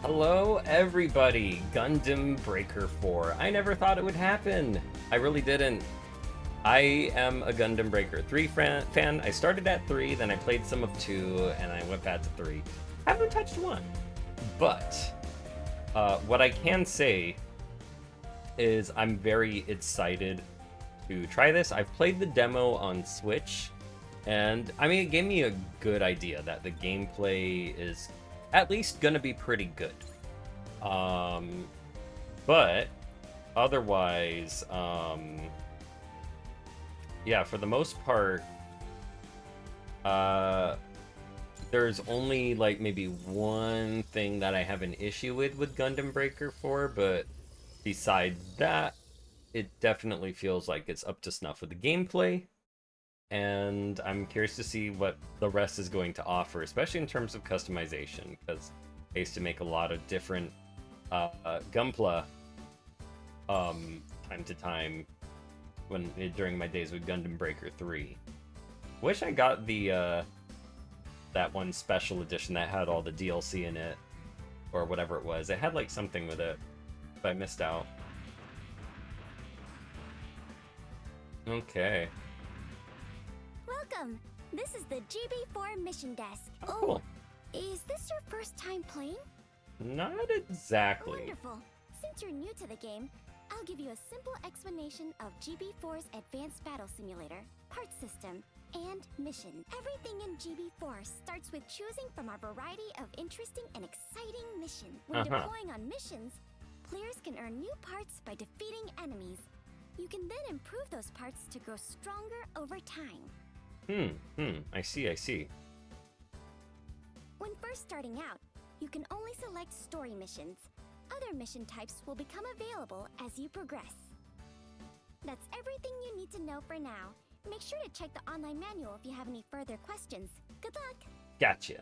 Hello, everybody! Gundam Breaker 4. I never thought it would happen. I really didn't. I am a Gundam Breaker 3 fan. I started at 3, then I played some of 2, and I went back to 3. Haven't touched 1. But, what I can say is I'm very excited to try this. I've played the demo on Switch, and I mean, it gave me a good idea that the gameplay is at least gonna be pretty good. But otherwise, yeah, for the most part, there's only like maybe one thing that I have an issue with Gundam Breaker 4, but besides that, it definitely feels like it's up to snuff with the gameplay. And I'm curious to see what the rest is going to offer, especially in terms of customization, because I used to make a lot of different Gunpla time to time during my days with Gundam Breaker 3. Wish I got the that one special edition that had all the DLC in it, or whatever it was. It had like something with it, but I missed out. Okay. Welcome! This is the GB4 mission desk. Oh, cool. Is this your first time playing? Not exactly. Wonderful. Since you're new to the game, I'll give you a simple explanation of GB4's Advanced Battle Simulator, part system, and mission. Everything in GB4 starts with choosing from our variety of interesting and exciting missions. When deploying on missions, players can earn new parts by defeating enemies. You can then improve those parts to grow stronger over time. I see. When first starting out, you can only select story missions. Other mission types will become available as you progress. That's everything you need to know for now. Make sure to check the online manual if you have any further questions. Good luck! Gotcha.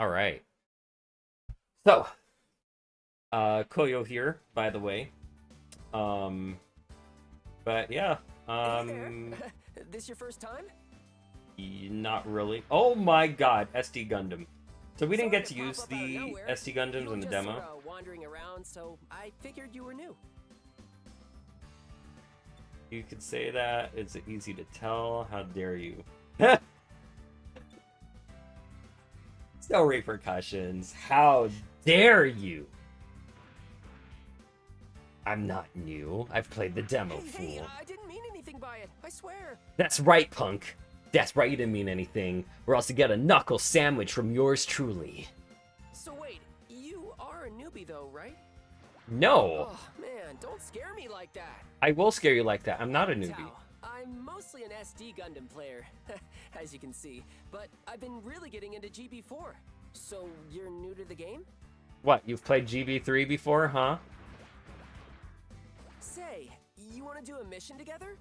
Alright. So, Koyo here, by the way. But yeah, Hey there. This your first time? Not really. Oh my god, SD Gundam. So we didn't Sorry get to pop use up out of the nowhere. SD You Gundams were in the just demo. sorta wandering around, so I figured you were new. You could say that. It's easy to tell. How dare you? No repercussions. How dare you? I'm not new. I've played the demo, Hey, fool. I didn't mean anything by it. I swear. That's right, punk. That's right, you didn't mean anything. Or else you get a knuckle sandwich from yours truly. So wait, you are a newbie though, right? No! Oh man, don't scare me like that. I will scare you like that. I'm not a newbie. Tao, I'm mostly an SD Gundam player, as you can see, but I've been really getting into GB4. So you're new to the game? What, you've played GB3 before, huh? Say, you want to do a mission together?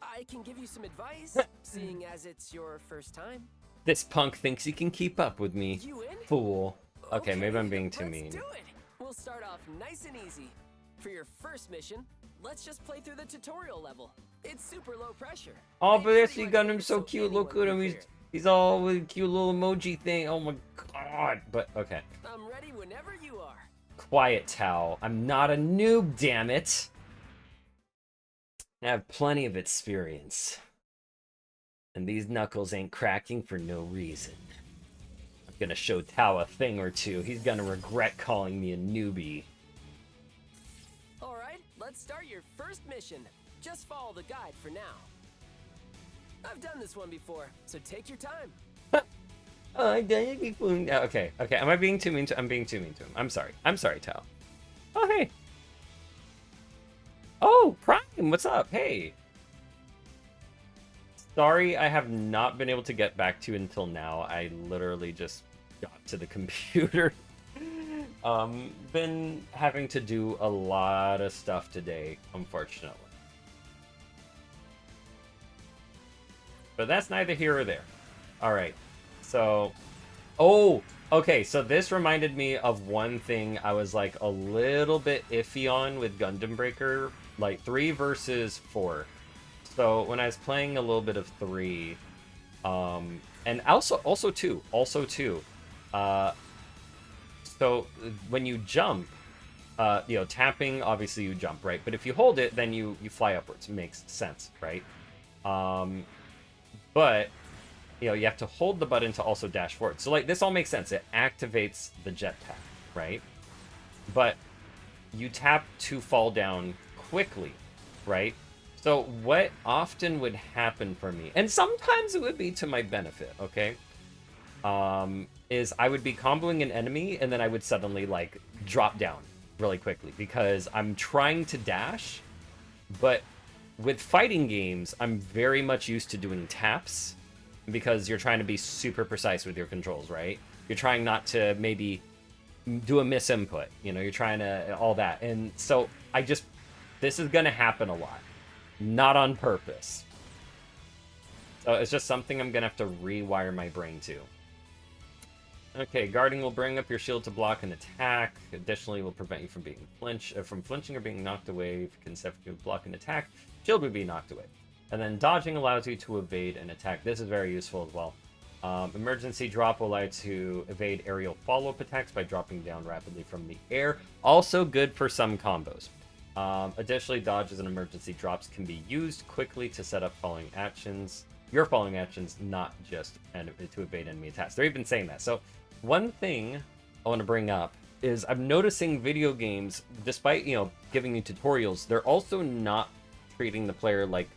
I can give you some advice, seeing as it's your first time. This punk thinks he can keep up with me. You in? Fool. Okay, maybe I'm being too let's mean. do it. We'll start off nice and easy. For your first mission, let's just play through the tutorial level. It's super low pressure. Oh, They but pretty SD much make Gundam's it so cute. Look anyone at him. can He's, clear. he's all with a cute little emoji thing. Oh my god. But, okay. I'm ready whenever you are. Quiet, Tao. I'm not a noob, damn it. I have plenty of experience. And these knuckles ain't cracking for no reason. I'm gonna show Tao a thing or two. He's gonna regret calling me a newbie. Alright, let's start your first mission. Just follow the guide for now. I've done this one before, so take your time. Oh, I did it before. Okay. Am I being too mean to? I'm being too mean to him. I'm sorry, Tao. Oh, hey. Oh, Prime, what's up? Hey. Sorry, I have not been able to get back to you until now. I literally just got to the computer. Been having to do a lot of stuff today, unfortunately. But that's neither here or there. Alright, so... Oh, okay, so this reminded me of one thing I was like a little bit iffy on with Gundam Breaker, like 3 versus 4. So when I was playing a little bit of 3, and also 2, So when you jump, you know, tapping, obviously you jump, right? But if you hold it, then you fly upwards. Makes sense, right? But, you know, you have to hold the button to also dash forward. So, like, this all makes sense. It activates the jetpack, right? But you tap to fall down quickly, right? So what often would happen for me, and sometimes it would be to my benefit, okay? Is I would be comboing an enemy and then I would suddenly like drop down really quickly because I'm trying to dash, but with fighting games, I'm very much used to doing taps because you're trying to be super precise with your controls, right? You're trying not to maybe do a misinput, you know, you're trying to all that. And so this is going to happen a lot, not on purpose. So it's just something I'm going to have to rewire my brain to. Okay, guarding will bring up your shield to block an attack. Additionally, will prevent you from being flinching or being knocked away. If you consecutively block an attack, shield would be knocked away. And then dodging allows you to evade an attack. This is very useful as well. Emergency drop will allow you to evade aerial follow-up attacks by dropping down rapidly from the air. Also good for some combos. Additionally, dodges and emergency drops can be used quickly to set up following actions. Your following actions, not just to evade enemy attacks. They're even saying that. So one thing I want to bring up is I'm noticing video games, despite, you know, giving you tutorials, they're also not treating the player like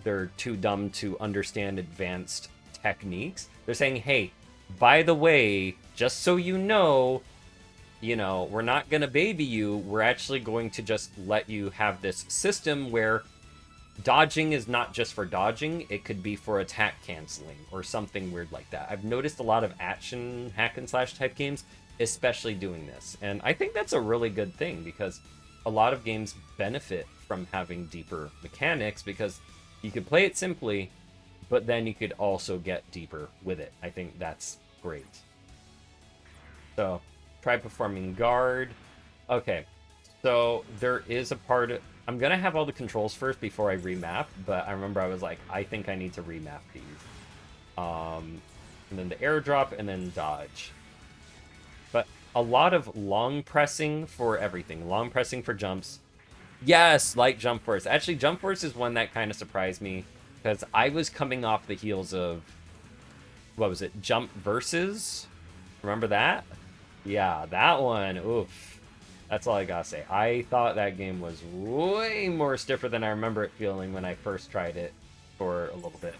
they're too dumb to understand advanced techniques. They're saying, hey, by the way, just so you know, we're not going to baby you. We're actually going to just let you have this system where dodging is not just for dodging. It could be for attack canceling or something weird like that. I've noticed a lot of action hack and slash type games, especially doing this. And I think that's a really good thing because a lot of games benefit from having deeper mechanics because you could play it simply, but then you could also get deeper with it. I think that's great. So, try performing guard. Okay, so there is a part of... I'm going to have all the controls first before I remap, but I remember I was like, I think I need to remap these. And then the airdrop, and then dodge. But a lot of long pressing for everything. Long pressing for jumps. Yes, light jump force. Actually, jump force is one that kind of surprised me because I was coming off the heels of, what was it, Jump Versus? Remember that? Yeah, that one. Oof. That's all I gotta say. I thought that game was way more stiffer than I remember it feeling when I first tried it for a little bit.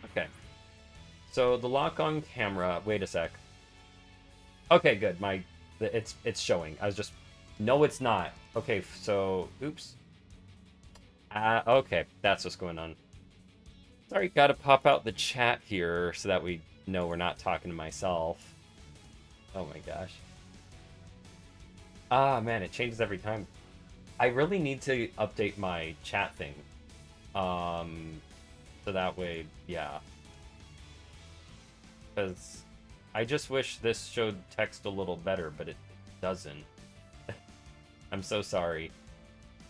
Okay. So the lock-on camera. Wait a sec. Okay, good. It's showing. I was just... No, it's not. Okay, so... Oops. Okay, that's what's going on. Sorry, gotta pop out the chat here so that we know we're not talking to myself. Oh my gosh. Ah, man, it changes every time. I really need to update my chat thing. So that way, yeah. Because I just wish this showed text a little better, but it doesn't. I'm so sorry.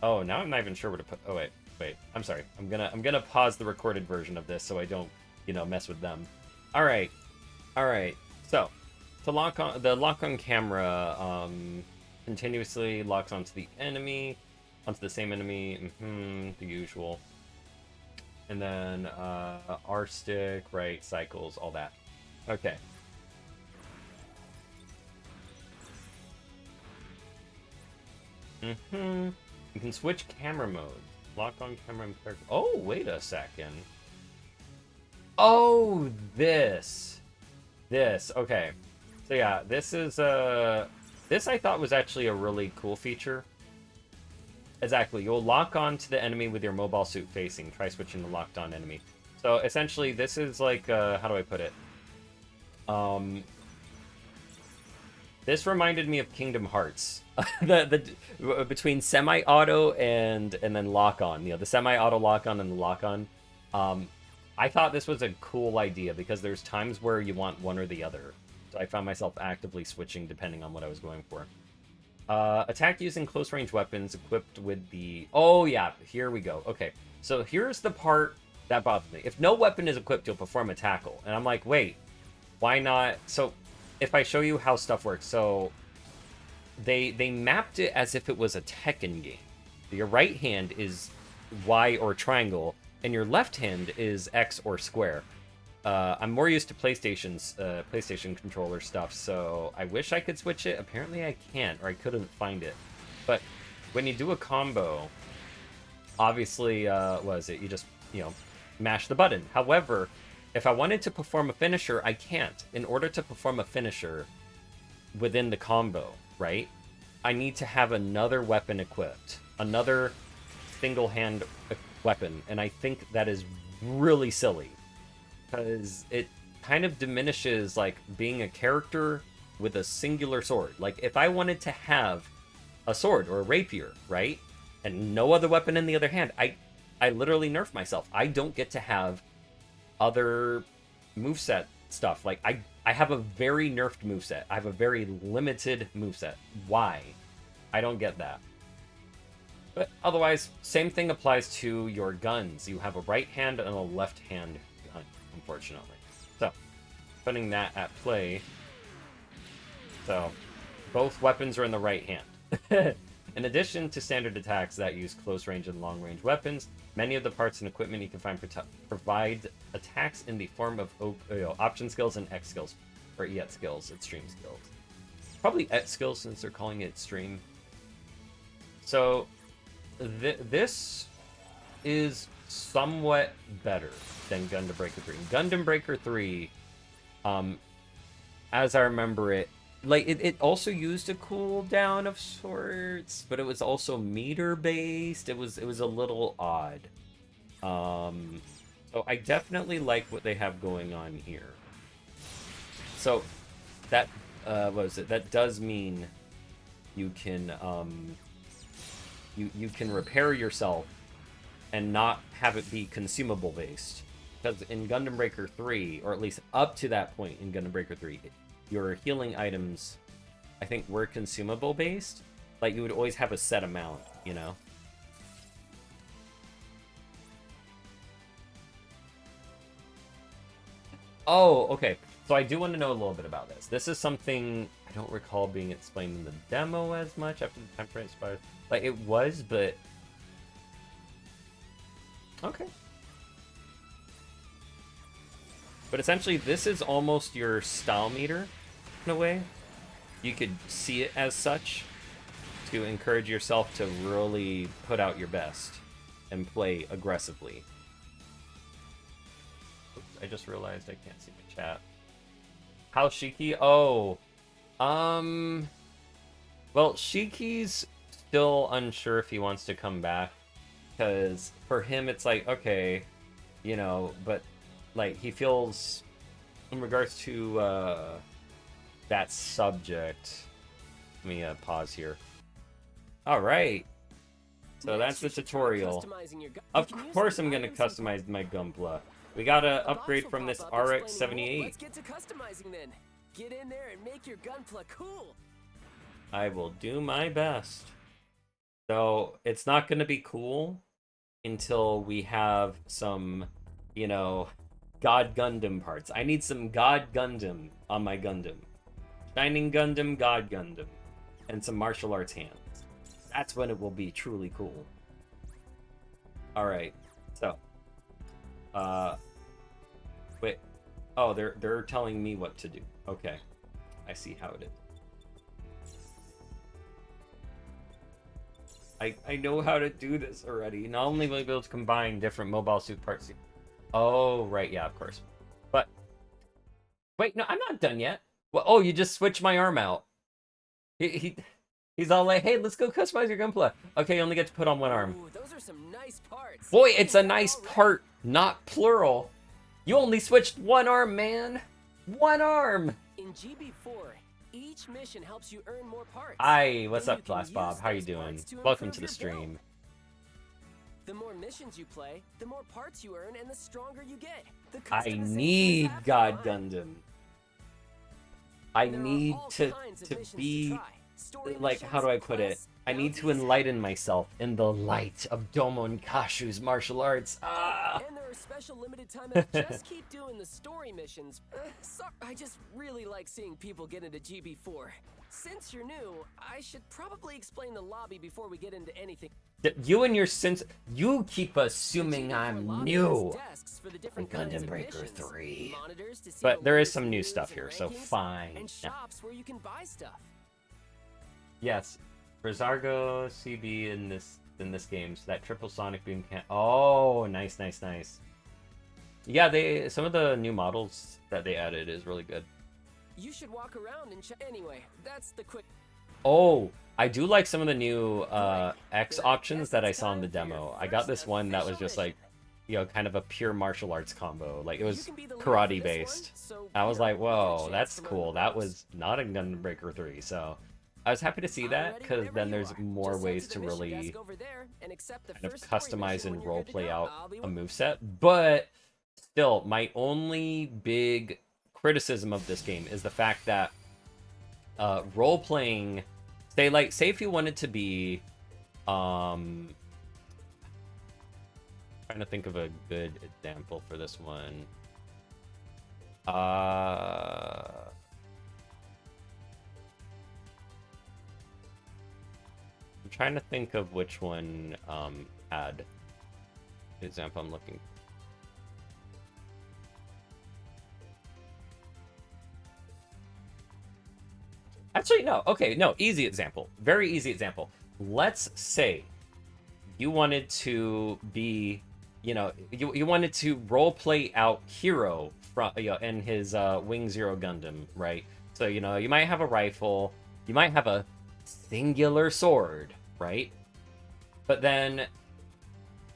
Oh, now I'm not even sure where to put... Oh, wait. I'm sorry. I'm gonna pause the recorded version of this so I don't, mess with them. All right. So, to lock on... The lock-on camera, continuously locks onto the same enemy, the usual. And then, R stick, right, cycles, all that. Okay. You can switch camera modes. Lock on camera and character. Oh, wait a second. Oh, this. Okay. So yeah, this is this I thought was actually a really cool feature. Exactly. You'll lock on to the enemy with your mobile suit facing. Try switching to locked on enemy. So essentially this is like how do I put it? This reminded me of Kingdom Hearts. the between semi-auto and then lock-on. The semi-auto lock-on and the lock-on. I thought this was a cool idea because there's times where you want one or the other. So I found myself actively switching depending on what I was going for. Attack using close-range weapons equipped with the... Oh, yeah. Here we go. Okay. So here's the part that bothers me. If no weapon is equipped, you'll perform a tackle. And I'm like, wait. Why not? So... if I show you how stuff works, so they mapped it as if it was a Tekken game. Your right hand is Y or triangle, and your left hand is X or square. I'm more used to PlayStation controller stuff, so I wish I could switch it. Apparently I can't, or I couldn't find it. But when you do a combo, obviously, what is it? You just, mash the button. However, if I wanted to perform a finisher, I can't. In order to perform a finisher within the combo, right? I need to have another weapon equipped. Another single hand weapon. And I think that is really silly. Because it kind of diminishes, like, being a character with a singular sword. Like, if I wanted to have a sword or a rapier, right? And no other weapon in the other hand, I literally nerf myself. I don't get to have other moveset stuff. Like, I have a very nerfed moveset. I have a very limited moveset. Why? I don't get that. But otherwise, same thing applies to your guns. You have a right hand and a left hand gun, unfortunately. So, putting that at play. So, both weapons are in the right hand. In addition to standard attacks that use close range and long range weapons, many of the parts and equipment you can find provide attacks in the form of option skills and X skills, or EX skills, extreme skills. Probably X skills since they're calling it extreme. So this is somewhat better than Gundam Breaker 3. Gundam Breaker 3, as I remember it, like, it also used a cooldown of sorts, but it was also meter based. It was a little odd. So I definitely like what they have going on here. So that what is it? That does mean you can you can repair yourself and not have it be consumable based. Because in Gundam Breaker 3, or at least up to that point in Gundam Breaker 3, your healing items, I think, were consumable based. Like, you would always have a set amount, you know? Oh, okay. So I do want to know a little bit about this. This is something I don't recall being explained in the demo as much after the time frame expires. Like, it was, but... Okay. But essentially, this is almost your style meter, in a way. You could see it as such to encourage yourself to really put out your best and play aggressively. Oops, I just realized I can't see my chat. How's Shiki? Oh, well, Shiki's still unsure if he wants to come back, because for him it's like, okay, you know, but like, he feels, in regards to that subject, let me pause here. All right, so that's the tutorial. Of course I'm gonna customize my Gunpla. We gotta upgrade from this RX-78. Let's get to customizing then. Get in there and make your Gunpla cool. I will do my best. So it's not gonna be cool until we have some, you know, God Gundam parts. I need some God Gundam on my Gundam. Shining Gundam, God Gundam. And some martial arts hands. That's when it will be truly cool. Alright, so. Wait. Oh, they're telling me what to do. Okay. I see how it is. I know how to do this already. Not only will I be able to combine different mobile suit parts. Oh, right, yeah, of course. But, wait, no, I'm not done yet. Well, oh, you just switched my arm out. He's all like, hey, let's go customize your Gunpla. Okay, you only get to put on one arm. Ooh, those are some nice parts. Boy, it's a nice part, not plural. You only switched one arm, man. One arm. In GB4, each mission helps you earn more parts. Hi, what's Then up, you can Glass Bob? use How you those doing? parts to Welcome improve to the your stream. build. The more missions you play, the more parts you earn and the stronger you get. The I customization need is half the God fun. Gundam. I There are need all to kinds of missions be, try. Story like, how do I put it? missions, I need to bounties, enlighten myself in the light of Domon Kashu's martial arts. Ah! and there are special special limited time event. Just keep doing the story missions. Sorry, I just really like seeing people get into GB4. Since you're new, I should probably explain the lobby before we get into anything. You and your sense, you keep assuming The GB4 I'm lobby new. has desks for the On different kinds Gundam of Breaker missions, 3. monitors to see But the there is latest some new news stuff and here, so rankings, fine. and Yeah. shops where you can buy stuff. Yes, for Zargo CB in this game, so that triple sonic beam can. Oh, nice. Yeah, some of the new models that they added is really good. You should walk around and check. Anyway, that's the quick. Oh, I do like some of the new X options that I saw in the demo. I got this one that was just like, you know, kind of a pure martial arts combo. Like it was karate based. I was like, whoa, that's cool. That was not in Gundam Breaker 3, so I was happy to see that because then there's more ways to really kind of customize and roleplay out a moveset. But still, my only big criticism of this game is the fact that role-playing, say if you wanted to be, trying to think of a good example for this one. I'm trying to think of which one had the example I'm looking for. Actually, no. Okay, no. Easy example. Very easy example. Let's say you wanted to be, you know, you wanted to role play out Hero from, you know, in his Wing Zero Gundam, right? So, you know, you might have a rifle, you might have a singular sword, right? But then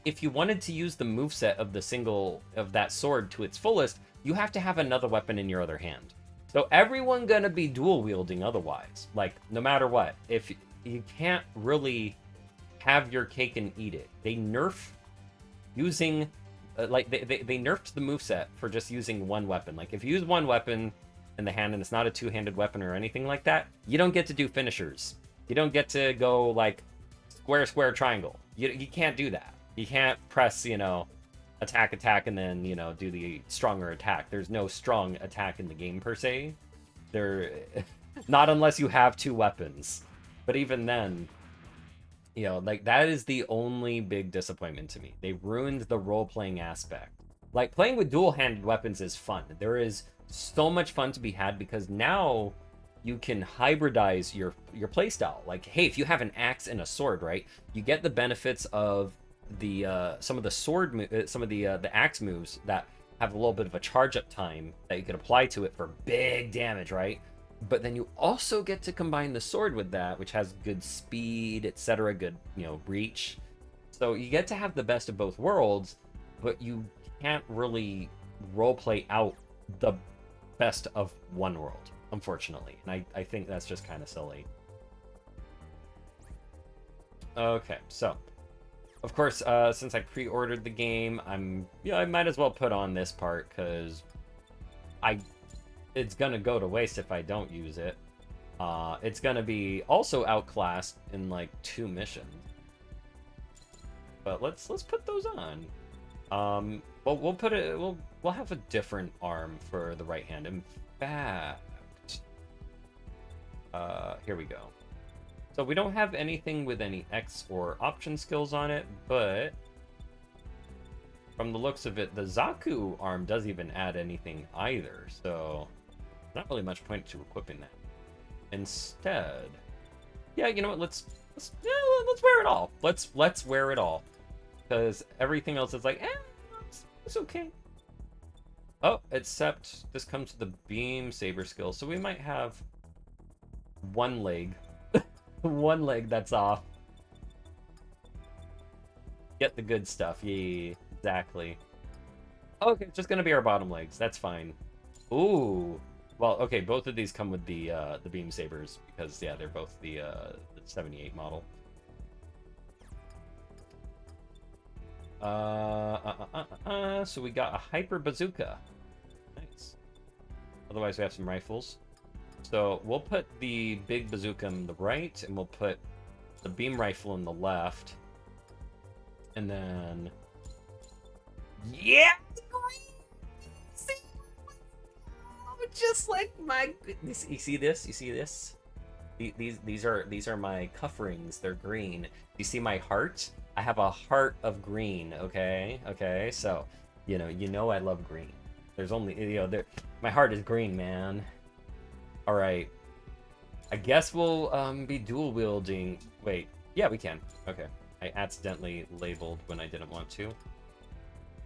if you wanted to use the moveset of that sword to its fullest, you have to have another weapon in your other hand. So everyone gonna be dual wielding otherwise, like no matter what. If you can't really have your cake and eat it, they nerf using like they nerfed the moveset for just using one weapon. Like if you use one weapon in the hand and it's not a two-handed weapon or anything like that, you don't get to do finishers. You don't get to go like square triangle. You can't do that. You can't press, you know, attack, and then, you know, do the stronger attack. There's no strong attack in the game per se. There, not unless you have two weapons. But even then, you know, like that is the only big disappointment to me. They ruined the role-playing aspect. Like playing with dual-handed weapons is fun. There is so much fun to be had because now you can hybridize your playstyle. Like, hey, if you have an axe and a sword, right, you get the benefits of the some of the axe moves that have a little bit of a charge up time that you could apply to it for big damage, right? But then you also get to combine the sword with that, which has good speed, etc., good, you know, reach. So you get to have the best of both worlds, but you can't really roleplay out the best of one world, unfortunately. And I think that's just kind of silly. Okay, so of course, since I pre-ordered the game, I might as well put on this part because it's gonna go to waste if I don't use it. It's gonna be also outclassed in like 2 missions. But let's put those on. Well, we'll have a different arm for the right hand. In fact, here we go. So we don't have anything with any X or option skills on it, but from the looks of it, the Zaku arm doesn't even add anything either. So not really much point to equipping that. Instead, yeah, you know what? Let's wear it all. Let's wear it all, because everything else is like, it's okay. Oh, except this comes to the beam saber skill, so we might have one leg. One leg that's off. Get the good stuff. Yeah, exactly. Okay, it's just gonna be our bottom legs. That's fine. Ooh. Well, okay, both of these come with the beam sabers because yeah, they're both the 78 model. So we got a hyper bazooka. Nice. Otherwise, we have some rifles. So we'll put the big bazooka in the right, and we'll put the beam rifle in the left. And then Yeah! See? Just like my goodness. You see this? You see this? These are my cuff rings. They're green. You see my heart? I have a heart of green. Okay, okay. So, you know I love green. There's only my heart is green, man. All right. I guess we'll be dual wielding. Wait, yeah, we can. Okay, I accidentally labeled when I didn't want to.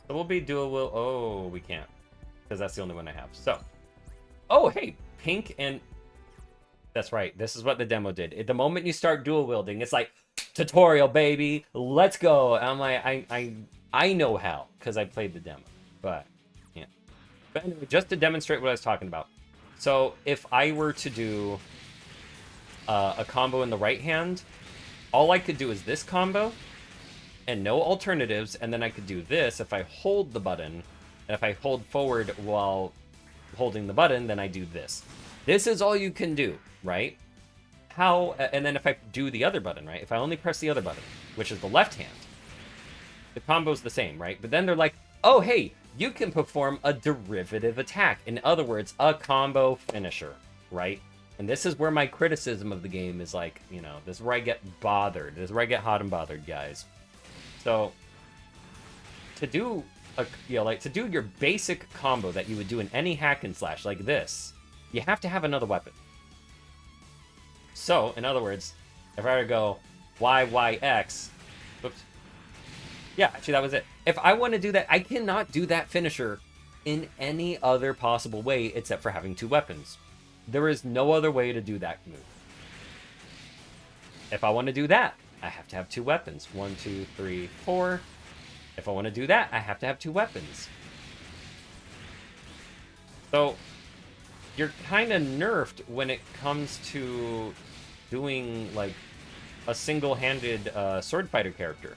So we'll be dual wield. Oh, we can't because that's the only one I have. So, oh hey, pink and. That's right. This is what the demo did. At the moment you start dual wielding, it's like tutorial, baby. Let's go. And I'm like, I know how because I played the demo. But yeah. But anyway, just to demonstrate what I was talking about. So if I were to do a combo in the right hand, all I could do is this combo and no alternatives. And then I could do this if I hold the button. And if I hold forward while holding the button, then I do this. This is all you can do, right? And then if I do the other button, right? If I only press the other button, which is the left hand, the combo's the same, right? But then they're like, oh, hey, you can perform a derivative attack. In other words, a combo finisher, right? And this is where my criticism of the game is like, this is where I get bothered. This is where I get hot and bothered, guys. So, to do to do your basic combo that you would do in any hack and slash like this, you have to have another weapon. So, in other words, if I were to go Y, Y, X, whoops. Yeah, actually, that was it. If I want to do that, I cannot do that finisher in any other possible way except for having two weapons. There is no other way to do that move. If I want to do that, I have to have two weapons. 1, 2, 3, 4. If I want to do that, I have to have two weapons. So, you're kind of nerfed when it comes to doing, like, a single-handed sword fighter character.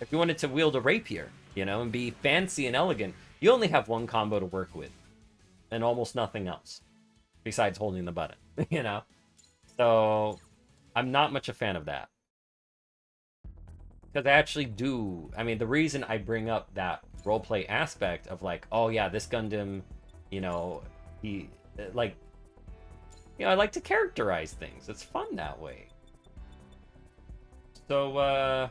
If you wanted to wield a rapier, and be fancy and elegant, you only have one combo to work with. And almost nothing else. Besides holding the button, So, I'm not much a fan of that. Because I actually do... I mean, the reason I bring up that roleplay aspect of, like, oh yeah, this Gundam, he... like, I like to characterize things. It's fun that way. So,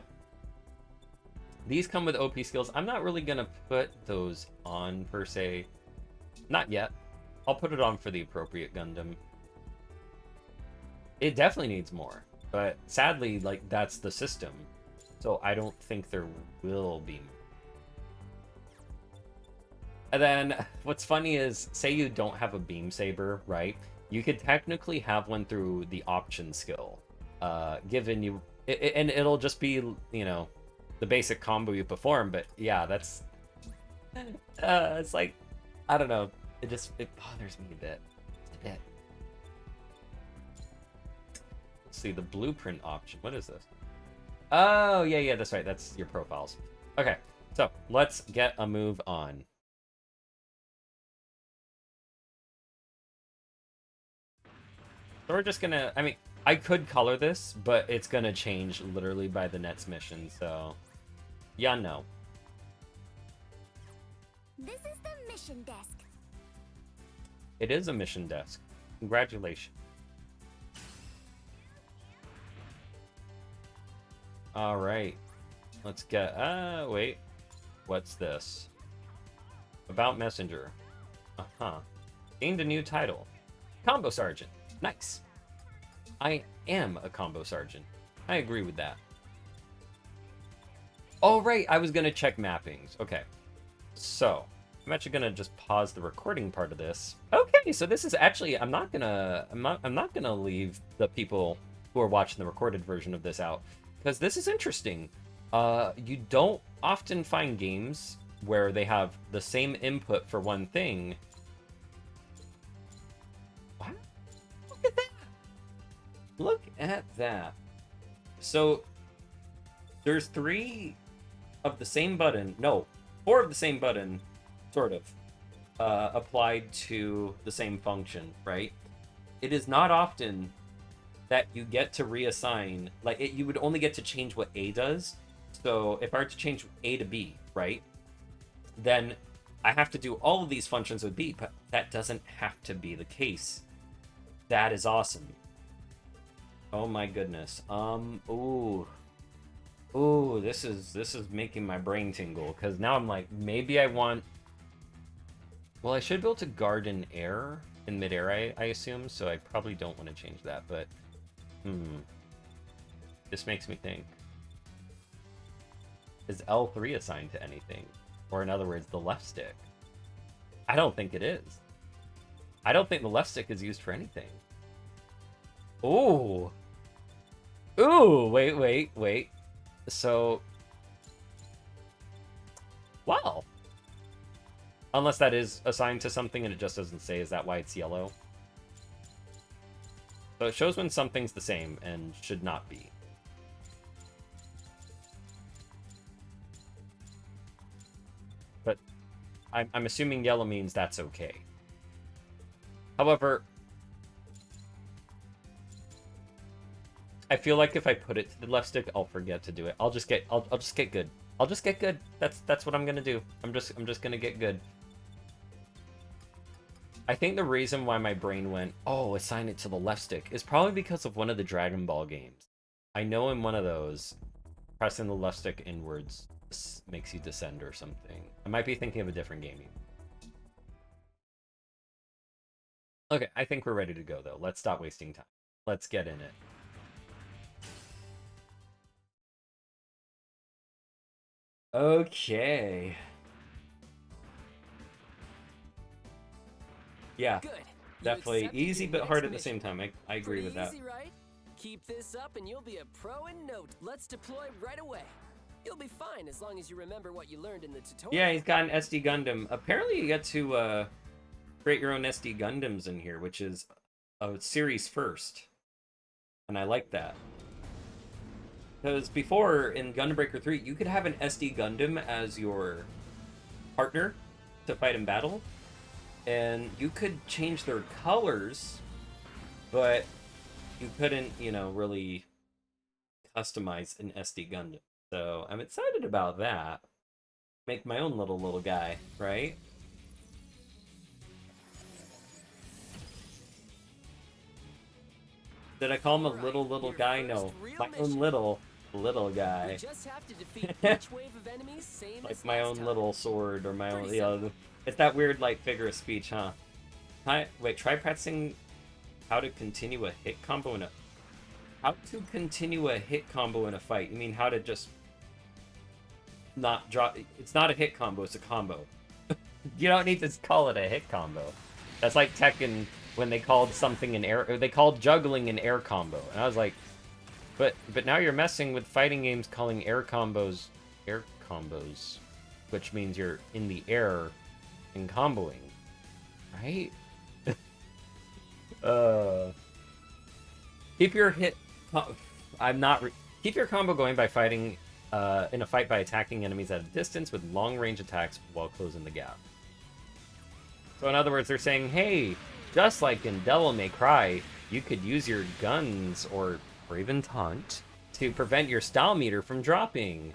these come with OP skills. I'm not really gonna put those on, per se. Not yet. I'll put it on for the appropriate Gundam. It definitely needs more. But, sadly, like, that's the system. So, I don't think there will be more. And then, what's funny is, say you don't have a beam saber, right? You could technically have one through the option skill, given you, and it'll just be, the basic combo you perform. But yeah, that's, it's like, I don't know, it bothers me a bit. Just a bit. Let's see the blueprint option. What is this? Oh yeah, that's right. That's your profiles. Okay, so let's get a move on. So we're just gonna, I mean, I could color this, but it's gonna change literally by the next mission, so yeah, no. This is the mission desk. It is a mission desk. Congratulations. All right, let's get, wait, what's this? About Messenger. Uh-huh. Gained a new title. Combo Sergeant. Nice. I am a combo sergeant. I agree with that. Oh, right. I was going to check mappings. Okay. So, I'm actually going to just pause the recording part of this. Okay, so this is actually, I'm not going to leave the people who are watching the recorded version of this out, because this is interesting. You don't often find games where they have the same input for one thing. What? Look at that. Look at that. So there's 3 of the same button. No, 4 of the same button, sort of, applied to the same function, right? It is not often that you get to reassign, like, you would only get to change what A does. So if I were to change A to B, right? then I have to do all of these functions with B, but that doesn't have to be the case. That is awesome. Oh my goodness. Ooh, this is making my brain tingle, because now I'm like, maybe I want. Well, I should be able to guard in air in midair, I assume, so I probably don't want to change that, but this makes me think. Is L3 assigned to anything? Or in other words, the left stick? I don't think it is. I don't think the left stick is used for anything. Ooh. Ooh, wait. So, wow. Unless that is assigned to something and it just doesn't say, is that why it's yellow? So it shows when something's the same and should not be. But I'm assuming yellow means that's okay. However, I feel like if I put it to the left stick, I'll forget to do it. I'll just get good. I'll just get good. That's what I'm gonna do. I'm just gonna get good. I think the reason why my brain went, oh, assign it to the left stick, is probably because of one of the Dragon Ball games. I know in one of those, pressing the left stick inwards makes you descend or something. I might be thinking of a different game. Okay, I think we're ready to go, though. Let's stop wasting time. Let's get in it. Okay. Yeah, Good. definitely easy but hard at the same time. I agree with that. Easy, right? Keep this up and you'll be a pro in note. Let's deploy right away. You'll be fine as long as you remember what you learned in the tutorial. Yeah, he's got an SD Gundam. Apparently you get to create your own SD Gundams in here, which is a series first. And I like that. Because before, in Gundam Breaker 3, you could have an SD Gundam as your partner to fight in battle. And you could change their colors, but you couldn't, really customize an SD Gundam. So I'm excited about that. Make my own little guy, right? Did I call him a little guy? No, my own little guy. You just have to defeat each wave of enemies, same Like as my last own time. little sword or my own, Pretty simple. it's that weird like figure of speech, huh? Wait, try pressing how to continue a hit combo in a fight. You mean how to just not drop? It's not a hit combo, it's a combo. You don't need to call it a hit combo. That's like Tekken when they called something an air, or they called juggling an air combo, and I was like, but now you're messing with fighting games calling air combos, which means you're in the air and comboing, right? Keep your hit. Keep your combo going by fighting in a fight by attacking enemies at a distance with long-range attacks while closing the gap. So in other words, they're saying, hey, just like in Devil May Cry, you could use your guns or even taunt to prevent your style meter from dropping.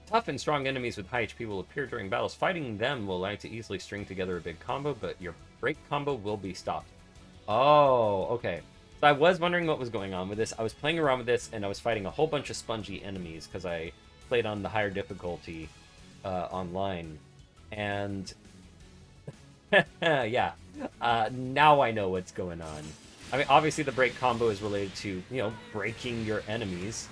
Tough and strong enemies with high HP will appear during battles. Fighting them will allow you to easily string together a big combo, but your break combo will be stopped. Oh, okay. So I was wondering what was going on with this. I was playing around with this, and I was fighting a whole bunch of spongy enemies because I played on the higher difficulty online. And yeah, now I know what's going on. I mean, obviously the break combo is related to, breaking your enemies.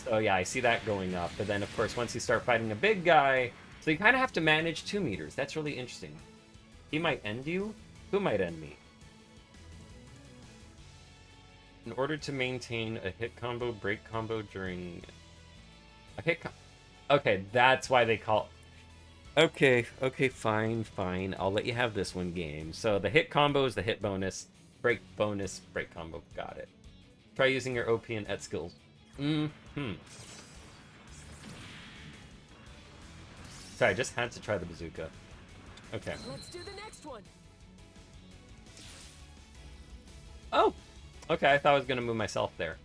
So yeah, I see that going up. But then, of course, once you start fighting a big guy, so you kind of have to manage 2 meters. That's really interesting. He might end you. Who might end me? In order to maintain a hit combo, break combo during a hit okay, that's why they call... Okay, fine. I'll let you have this one game. So the hit combo is the hit bonus, break combo. Got it. Try using your OP and ET skills. Sorry, I just had to try the bazooka. Okay. Let's do the next one. Oh! Okay, I thought I was gonna move myself there.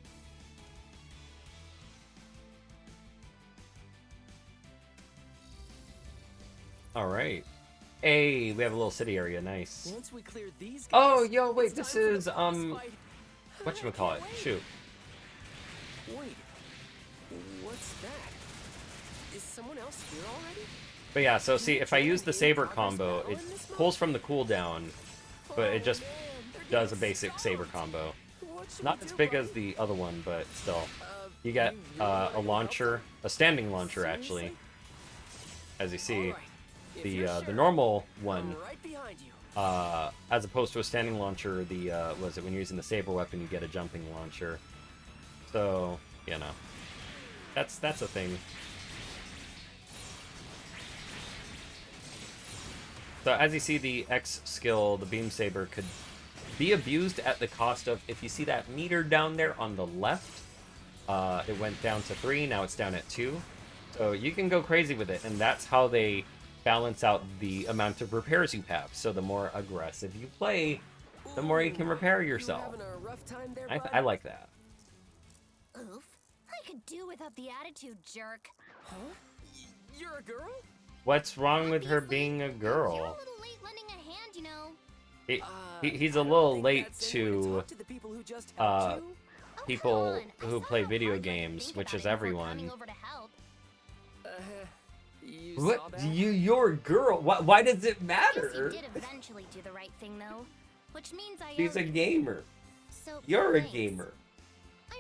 All right. Hey, we have a little city area. Nice. Once we clear these guys, Oh, yo, wait. it's This time for the is boss fight. whatchamacallit? Wait. Shoot. Wait, what's that? Is someone else here already? But yeah, so see, if I use the saber combo, it pulls from the cooldown, but it just does a basic saber combo. Not as big as the other one, but still. You get a launcher, a standing launcher actually, as you see. The normal one, as opposed to a standing launcher, was it when you're using the saber weapon, you get a jumping launcher. So, you know, that's a thing. So as you see, the X skill, the beam saber, could be abused at the cost of, if you see that meter down there on the left, it went down to 3, now it's down at 2. So you can go crazy with it, and that's how they balance out the amount of repairs you have. So the more aggressive you play, the more you can repair yourself. I like that. Oof. I could do without the attitude, jerk. Huh? You're a girl? What's wrong with her Obviously, being a You're a girl? little late lending a hand, you know. He's a little late to people who play video games, which is everyone. What? You're a girl. Why does it matter? Did eventually do the right thing, though, which means I She's a gamer. So You're a thanks. gamer.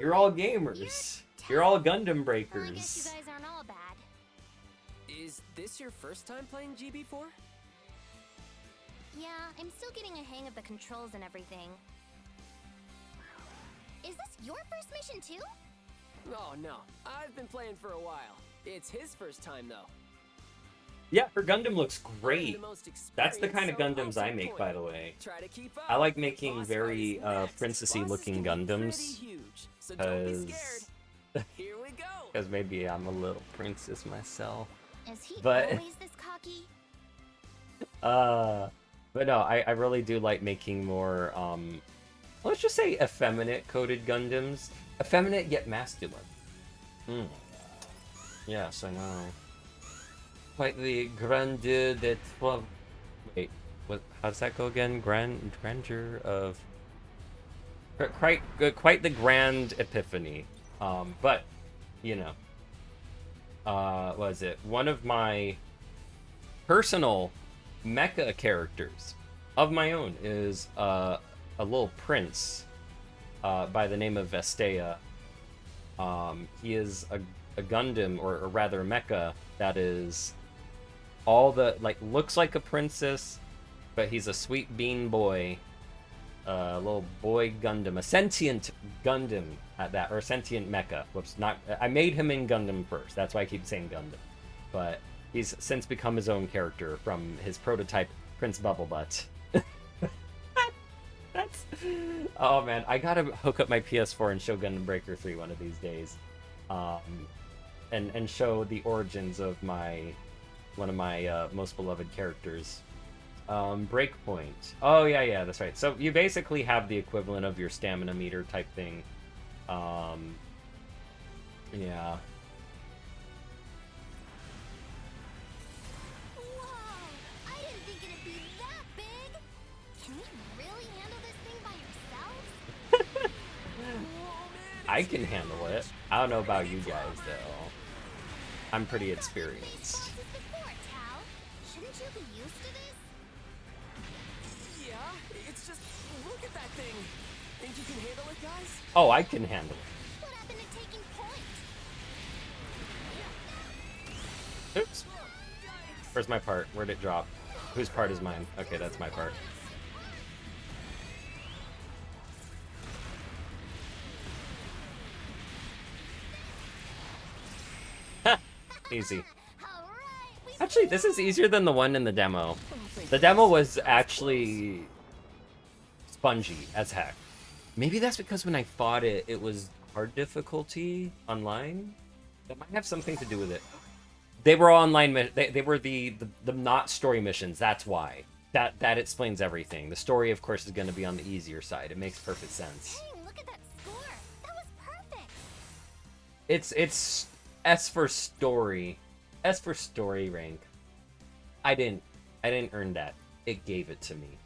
You're all gamers. You're all Gundam Well, I guess you breakers. guys aren't all bad. Is this your first time playing GB4? Yeah, I'm still getting a hang of the controls and everything. Is this your first mission too? Oh no, I've been playing for a while. It's his first time though. Yeah, her Gundam looks I'm great. the most That's the experienced, kind of so Gundams I'll I take make, point. by the way. Try to keep up. I like The making boss very fight is next. princessy looking Bosses can be Gundams. pretty huge, so don't be Because scared. Here we go. because maybe I'm a little princess myself. Is he But- always this cocky? But no, I really do like making more, let's just say effeminate coded Gundams. Effeminate yet masculine. Yes, I know. Quite the grandeur de trois... Wait, how does that go again? Grandeur of... Quite the grand epiphany. But, you know. What was it? One of my personal mecha characters of my own is a little prince by the name of Vestea. He is a Gundam, or rather a mecha, that is all the, like, looks like a princess, but he's a sweet bean boy, a little boy Gundam, a sentient Gundam at that, or a sentient mecha. Whoops, not, I made him in Gundam first, that's why I keep saying Gundam. But he's since become his own character from his prototype, Prince Bubblebutt. That's... Oh man, I gotta hook up my PS4 and show Gundam Breaker 3 one of these days. And show the origins of one of my most beloved characters. Breakpoint. Oh yeah, that's right. So you basically have the equivalent of your stamina meter type thing. Yeah. Whoa! I didn't think it'd be that big. Can we really handle this thing by yourselves? I can handle it. I don't know about you guys though. I'm pretty experienced. Shouldn't you be used to this? Yeah, it's just look at that thing. Think you can handle it, guys? Oh, I can handle it. What happened to taking point? Oops. Where's my part? Where'd it drop? Whose part is mine? Okay, that's my part. Ha! Easy. Actually, this is easier than the one in the demo. The demo was actually spongy as heck. Maybe that's because when I fought it, it was hard difficulty online. That might have something to do with it. They were online. They were the not story missions. That's why. That explains everything. The story, of course, is going to be on the easier side. It makes perfect sense. Dang, look at that score. That was perfect. It's S for story. S for story rank. I didn't earn that. It gave it to me.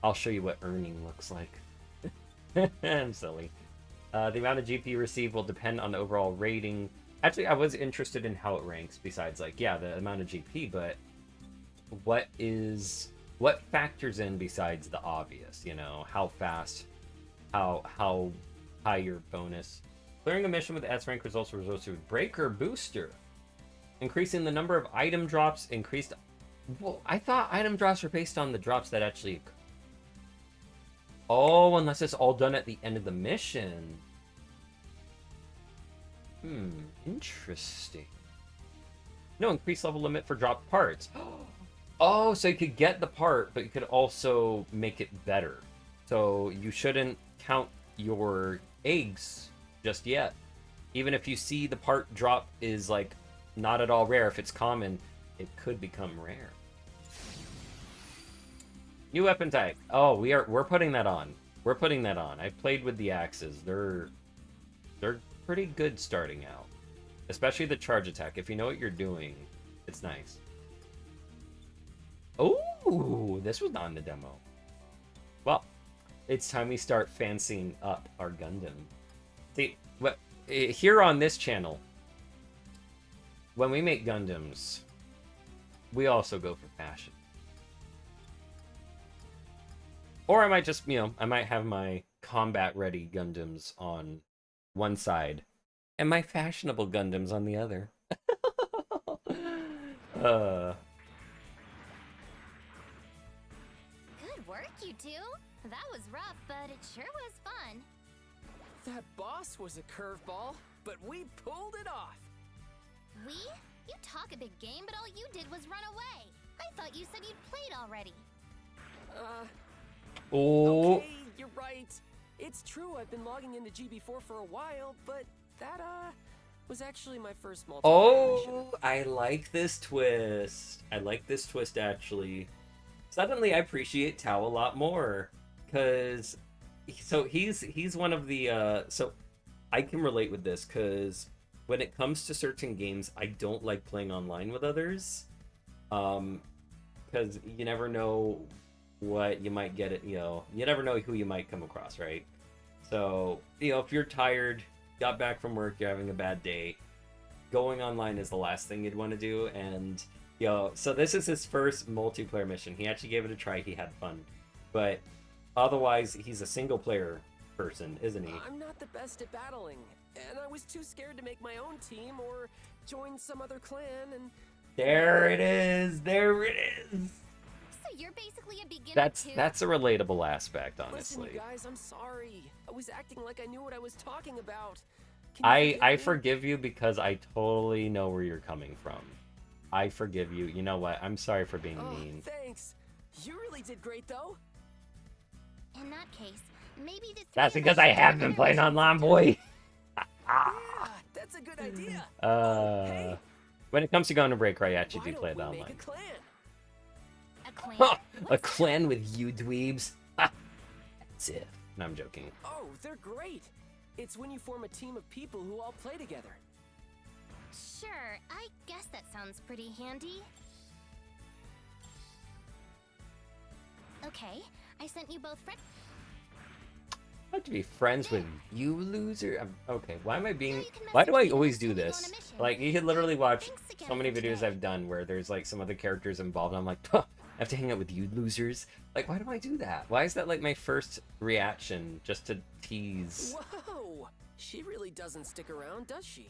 I'll show you what earning looks like. I'm silly. The amount of GP you receive will depend on the overall rating. Actually, I was interested in how it ranks besides, like, yeah, the amount of GP, but what factors in besides the obvious, you know? How fast, how high your bonus. Clearing a mission with S rank results to Breaker Booster. Increasing the number of item drops, increased... Well, I thought item drops were based on the drops that actually... Oh, unless it's all done at the end of the mission. Interesting. No, increased level limit for dropped parts. Oh, so you could get the part, but you could also make it better. So you shouldn't count your eggs just yet. Even if you see the part drop is, like, not at all rare, if it's common, it could become rare. New weapon type. Oh, we're putting that on. We're putting that on. I played with the axes. They're pretty good starting out. Especially the charge attack. If you know what you're doing, it's nice. Oh, this was not in the demo. Well, it's time we start fancying up our Gundam. See, here on this channel, when we make Gundams, we also go for fashion. Or I might just, you know, I might have my combat-ready Gundams on one side, and my fashionable Gundams on the other. Good work, you two. That was rough, but it sure was fun. That boss was a curveball, but we pulled it off. We? You talk a big game, but all you did was run away. I thought you said you'd played already. Oh. Okay, you're right. It's true I've been logging into GB4 for a while, but that, was actually my first multiplayer mission. Oh, I like this twist. I like this twist, actually. Suddenly, I appreciate Tao a lot more. Because, so he's one of the, so I can relate with this, because when it comes to certain games, I don't like playing online with others. Because you never know what you might get it, you know, you never know who you might come across, right? So, you know, if you're tired, got back from work, you're having a bad day, going online is the last thing you'd want to do. And, you know, so this is his first multiplayer mission. He actually gave it a try, he had fun. But otherwise, he's a single player person, isn't he? I'm not the best at battling, and I was too scared to make my own team or join some other clan, and... There it is! There it is! So you're basically a beginner That's a relatable aspect, honestly. Listen, you guys, I'm sorry. I was acting like I knew what I was talking about. Can you I forgive me? forgive you because I totally know where you're coming from. I forgive you. You know what? I'm sorry for being mean. Thanks. You really did great, though. In that case, maybe the That's because I have been playing online, boy. Yeah, that's a good idea. Hey, When it comes to Gundam Breaker, I actually why do don't play it we online. make a clan? A clan? Ha! A What's clan with you dweebs? Ha! That's it. No, I'm joking. Oh, they're great. It's when you form a team of people who all play together. Sure, I guess that sounds pretty handy. Okay, I sent you both friends. I'd like to be friends with you, loser. Okay, why am I being... Now you can Why do I message me always next do time you go this? on a mission. Like, you could literally watch Thanks again so many for videos today. I've done where there's, like, some other characters involved, and I'm like, huh, I have to hang out with you, losers. Like, why do I do that? Why is that, like, my first reaction, just to tease? Whoa! She really doesn't stick around, does she?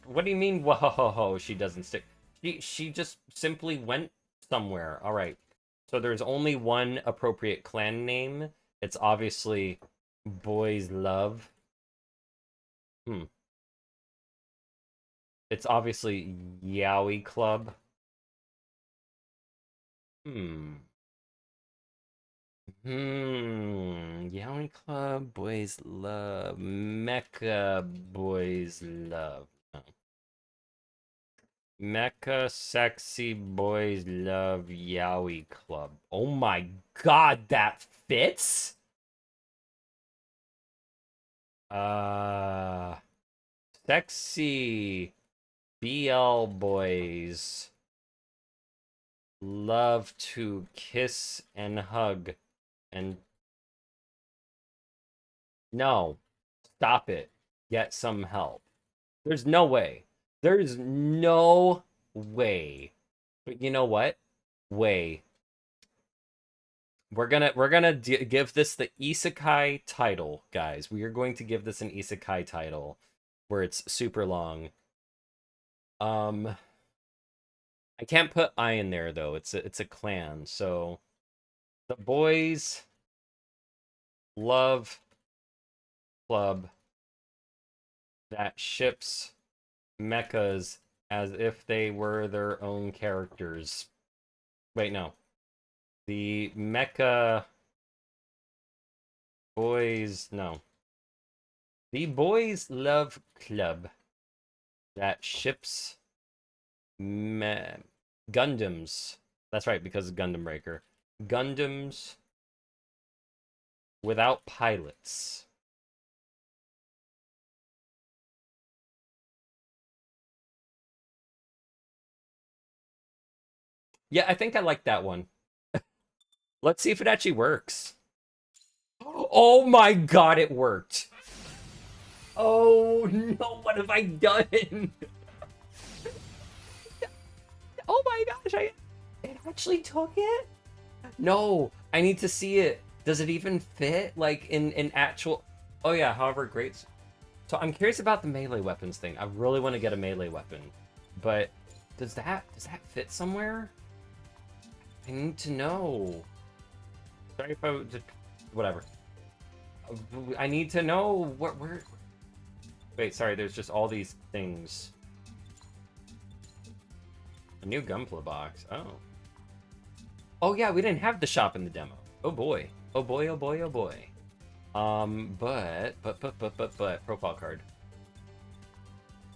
What do you mean, whoa, she doesn't stick? She just simply went somewhere. All right. So there's only one appropriate clan name. It's obviously Boys Love. It's obviously Yaoi Club. Yaoi Club, Boys Love, Mecha Boys Love. No. Mecha Sexy Boys Love Yaoi Club. Oh my god, that fits? Sexy BL boys love to kiss and hug and no, stop it. Get some help. There's no way. There's no way. But you know what? Way. We're gonna give this the isekai title, guys. We are going to give this an isekai title where it's super long. I can't put I in there though. It's a clan. So the boys love club that ships mechas as if they were their own characters. Wait, no. The mecha boys, no. The boys love club that ships Gundams. That's right, because of Gundam Breaker. Gundams without pilots. Yeah, I think I like that one. Let's see if it actually works. Oh my god, it worked. Oh no, what have I done? Oh my gosh, it actually took it? No, I need to see it. Does it even fit like in actual? Oh yeah, however great. So I'm curious about the melee weapons thing. I really want to get a melee weapon. But does that fit somewhere? I need to know. Sorry if I just whatever. I need to know where. Wait, sorry. There's just all these things. A new Gunpla box. Oh. Oh yeah, we didn't have the shop in the demo. Oh boy. Oh boy. Oh boy. Oh boy. But profile card.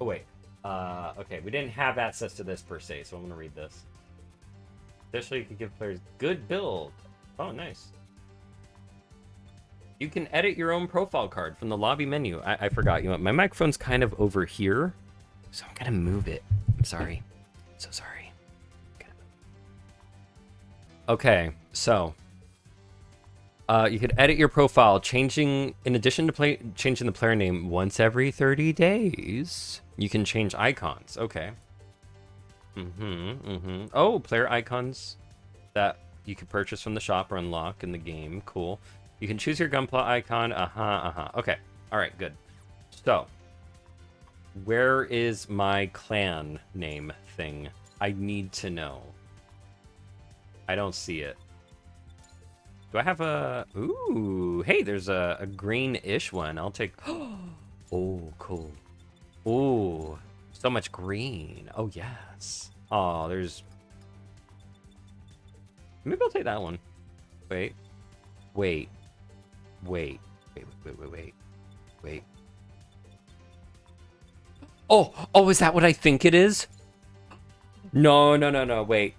Oh wait. Okay, we didn't have access to this per se, so I'm gonna read this. Additionally, you can give players good build. Oh, nice. You can edit your own profile card from the lobby menu. I forgot. You know what? My microphone's kind of over here, so I'm gonna move it. I'm sorry. So sorry. Okay, so you could edit your profile, in addition to changing the player name once every 30 days. You can change icons. Okay. Oh, player icons that you can purchase from the shop or unlock in the game. Cool. You can choose your Gunpla icon. Okay. All right, good. So, where is my clan name thing? I need to know. I don't see it. Do I have a... Ooh, hey, there's a green-ish one. I'll take... Oh, cool. Ooh, so much green. Oh, yes. Oh, there's... Maybe I'll take that one. Wait. Wait. Wait. Wait, wait, wait, wait. Wait. Oh, is that what I think it is? No. Wait.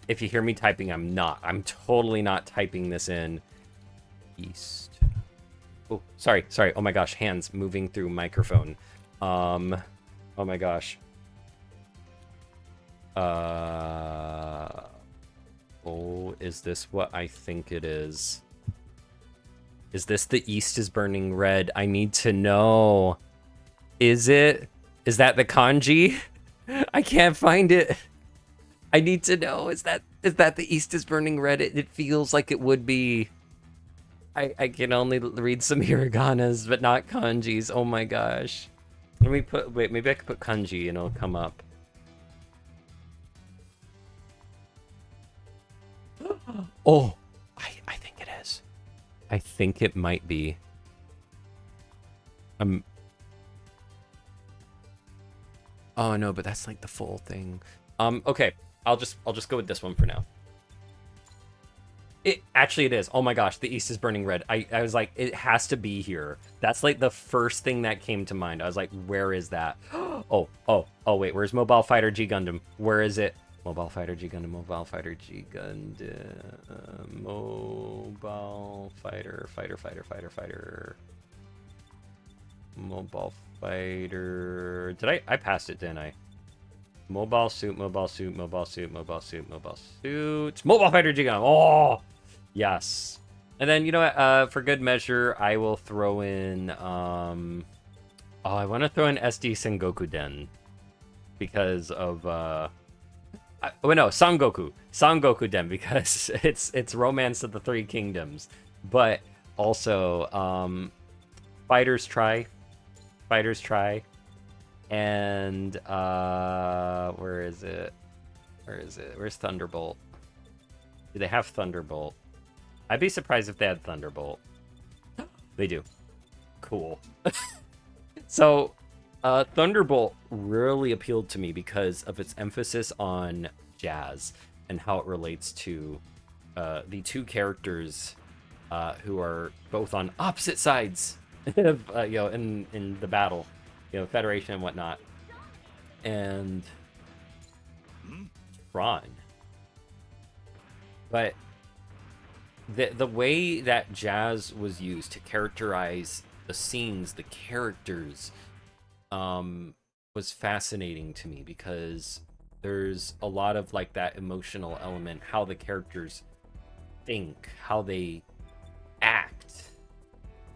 If you hear me typing, I'm totally not typing this in. East. Oh, sorry. Oh my gosh, hands moving through microphone. Oh my gosh. Oh, is this what I think it is? Is this the East is burning red? I need to know. Is it? Is that the kanji? I can't find it. I need to know. Is that the East is burning red? It feels like it would be. I can only read some hiraganas, but not kanjis. Oh my gosh. Let me wait, maybe I could put kanji and it'll come up. Oh, I think it is. I think it might be. Oh no, but that's like the full thing. Okay, I'll just go with this one for now. It is. Oh my gosh, the East is burning red. I was like, it has to be here. That's like the first thing that came to mind. I was like, where is that? Oh wait, where's Mobile Fighter G Gundam? Where is it? Mobile Fighter G Gundam, Mobile Fighter G Gundam, Mobile Fighter. Mobile Fighter. Did I passed it, didn't I? Mobile Suit, Mobile Suit, Mobile Suit, Mobile Suit, Mobile Suit. Mobile Fighter Gundam. Oh, yes. And then, you know what? For good measure, I will throw in... Oh, I want to throw in SD Sengoku Den. Because of... no, Sangoku. Sangoku Den, because it's Romance of the Three Kingdoms. But also, Fighters Try. Fighters Try. And where is it? Where's Thunderbolt? Do they have Thunderbolt? I'd be surprised if they had Thunderbolt. They do. Cool. So Thunderbolt really appealed to me because of its emphasis on jazz and how it relates to the two characters who are both on opposite sides of, in the battle. Federation and whatnot. And Ron. But the way that jazz was used to characterize the scenes, the characters, was fascinating to me because there's a lot of like that emotional element, how the characters think, how they act,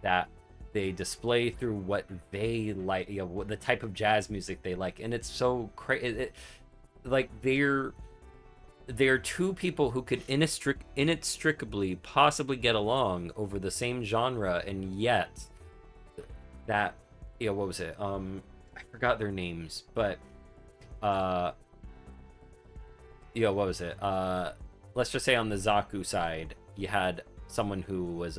that they display through what they like, the type of jazz music they like. And it's so crazy. Like they're two people who could inextricably possibly get along over the same genre, and yet that, what was it? I forgot their names, but what was it? Let's just say on the Zaku side, you had someone who was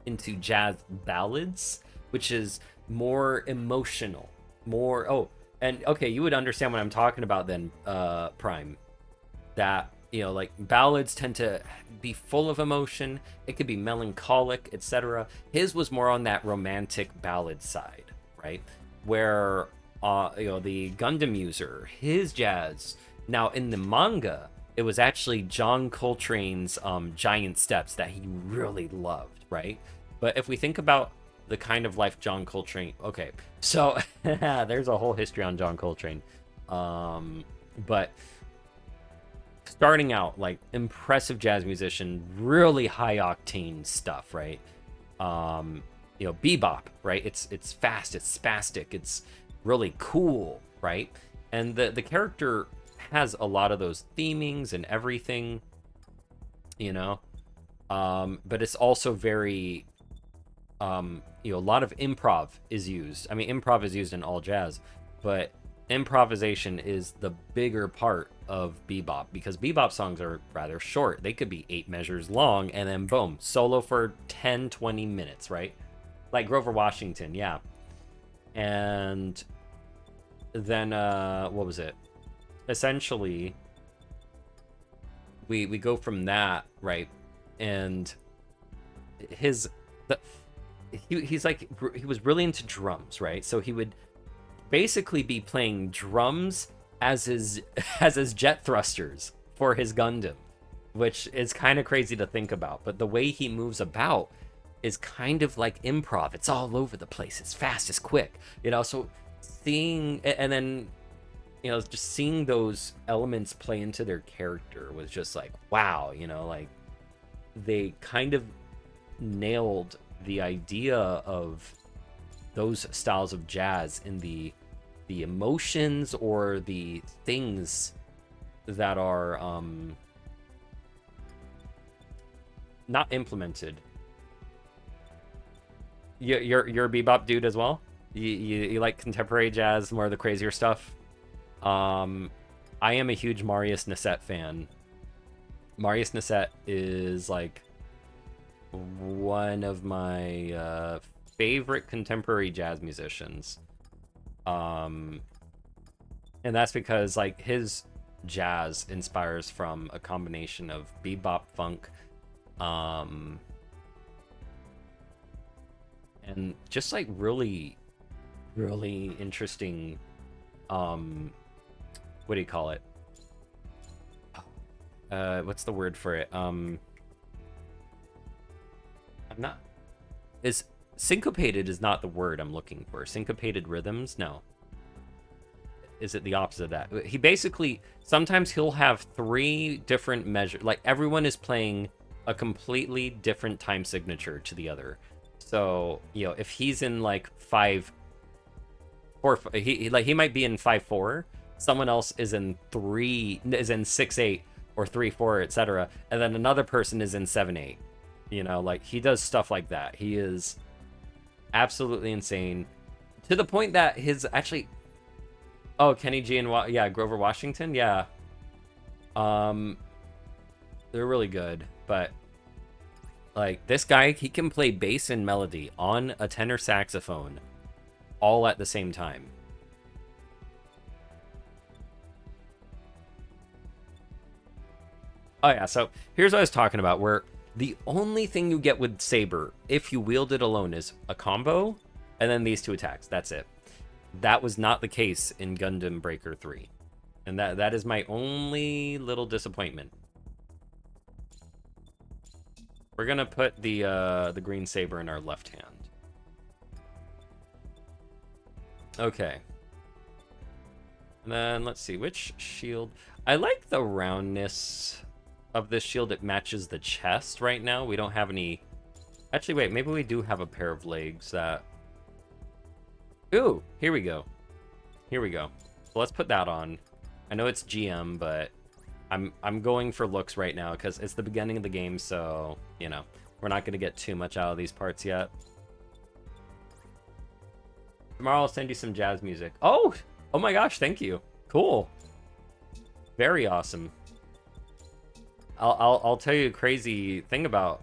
into jazz ballads, which is more emotional, and okay, you would understand what I'm talking about then, Prime. That, like ballads tend to be full of emotion, it could be melancholic, etc. His was more on that romantic ballad side, right? Where the Gundam user, his jazz, now in the manga, it was actually John Coltrane's Giant Steps that he really loved, right? But if we think about the kind of life John Coltrane... Okay, so there's a whole history on John Coltrane. But starting out, like, impressive jazz musician, really high-octane stuff, right? Bebop, right? It's fast, it's spastic, it's really cool, right? And the character has a lot of those themings and everything, but it's also very... a lot of improv is used. I mean, improv is used in all jazz, but improvisation is the bigger part of bebop, because bebop songs are rather short. They could be 8 measures long, and then boom, solo for 10-20 minutes, right? Like Grover Washington, yeah. And then what was it? Essentially, we go from that, right? And he was really into drums, right? So he would basically be playing drums as his jet thrusters for his Gundam, which is kind of crazy to think about. But the way he moves about is kind of like improv. It's all over the place. It's fast, it's quick, so seeing, and then just seeing those elements play into their character was just like, wow, like they kind of nailed the idea of those styles of jazz in the emotions or the things that are not implemented. You're a bebop dude as well? You like contemporary jazz, more of the crazier stuff? I am a huge Marius Nasset fan. Marius Nasset is like one of my favorite contemporary jazz musicians. And that's because like his jazz inspires from a combination of bebop, funk, and just like really interesting, what do you call it? What's the word for it? I'm not... Is syncopated is not the word I'm looking for. Syncopated rhythms? No. Is it the opposite of that? He basically, sometimes he'll have 3 different measures. Like, everyone is playing a completely different time signature to the other. So, you know, if he's in like 5, or he might be in 5/4, someone else is in 6/8 or 3/4, etc., and then another person is in 7/8. You know, like, he does stuff like that. He is absolutely insane, to the point that his actually, oh, Kenny G and yeah, Grover Washington, yeah, they're really good. But like, this guy, he can play bass and melody on a tenor saxophone all at the same time. Oh yeah, so here's what I was talking about, where the only thing you get with Saber, if you wield it alone, is a combo, and then these 2 attacks. That's it. That was not the case in Gundam Breaker 3. And that is my only little disappointment. We're gonna put the green saber in our left hand. Okay. And then let's see, which shield? I like the roundness of this shield. It matches the chest right now. We don't have any. Actually, wait, maybe we do have a pair of legs that. Ooh, here we go. Here we go. So let's put that on. I know it's GM, but I'm going for looks right now because it's the beginning of the game, so, you know, we're not going to get too much out of these parts yet. Tomorrow I'll send you some jazz music. Oh my gosh, thank you. Cool. Very awesome. I'll tell you a crazy thing about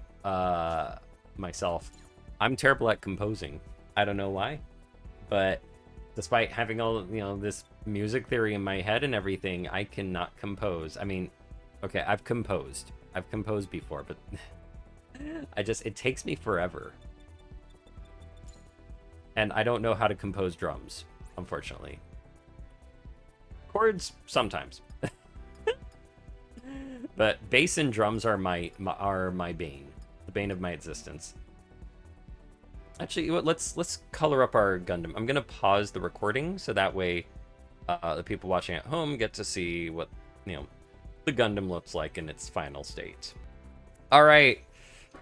myself. I'm terrible at composing. I don't know why, but despite having all, you know, this music theory in my head and everything, I cannot compose. I mean, okay, I've composed before, but it takes me forever. And I don't know how to compose drums, unfortunately. Chords, sometimes. But bass and drums are my bane. The bane of my existence. Actually, let's color up our Gundam. I'm gonna pause the recording so that way the people watching at home get to see what, you know, the Gundam looks like in its final state. All right,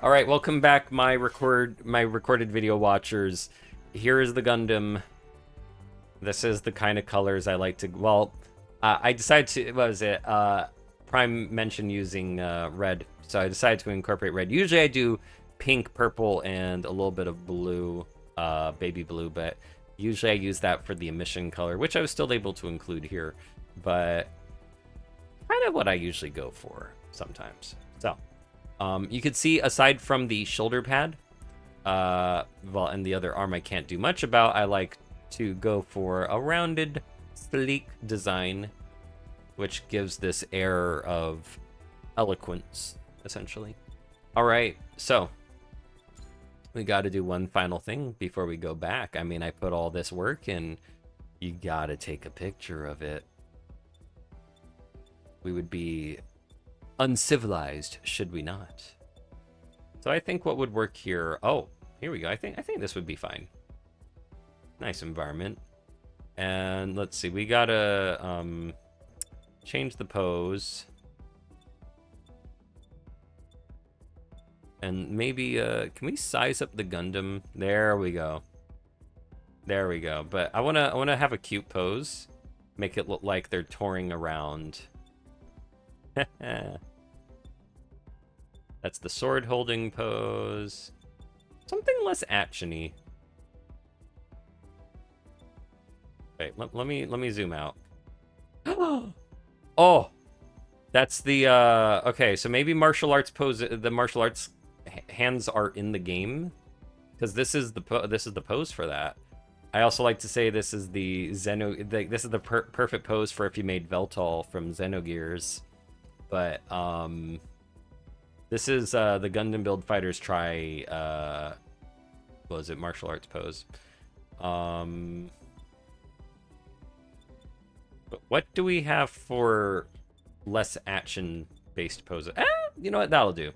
welcome back, my recorded video watchers. Here is the Gundam. This is the kind of colors I like to. Well, I decided to. What was it? Prime mentioned using red, so I decided to incorporate red. Usually I do pink, purple, and a little bit of blue, baby blue, but usually I use that for the emission color, which I was still able to include here, but kind of what I usually go for sometimes. So, you can see, aside from the shoulder pad, well, and the other arm I can't do much about, I like to go for a rounded, sleek design, which gives this air of eloquence, essentially. All right, so we got to do one final thing before we go back. I mean, I put all this work in. You got to take a picture of it. We would be uncivilized, should we not? So I think what would work here... Oh, here we go. I think this would be fine. Nice environment. And let's see. We got to change the pose. And maybe, can we size up the Gundam? There we go. There we go. But I wanna have a cute pose. Make it look like they're touring around. That's the sword holding pose. Something less actiony. Wait, let me zoom out. Oh, that's the okay, so maybe martial arts pose, the martial arts hands are in the game, because this is the pose for that. I also like to say this is the this is the perfect pose for if you made Veltal from Xenogears. But this is the Gundam Build Fighters try what was it, martial arts pose. But what do we have for less action based poses? You know what, that'll do.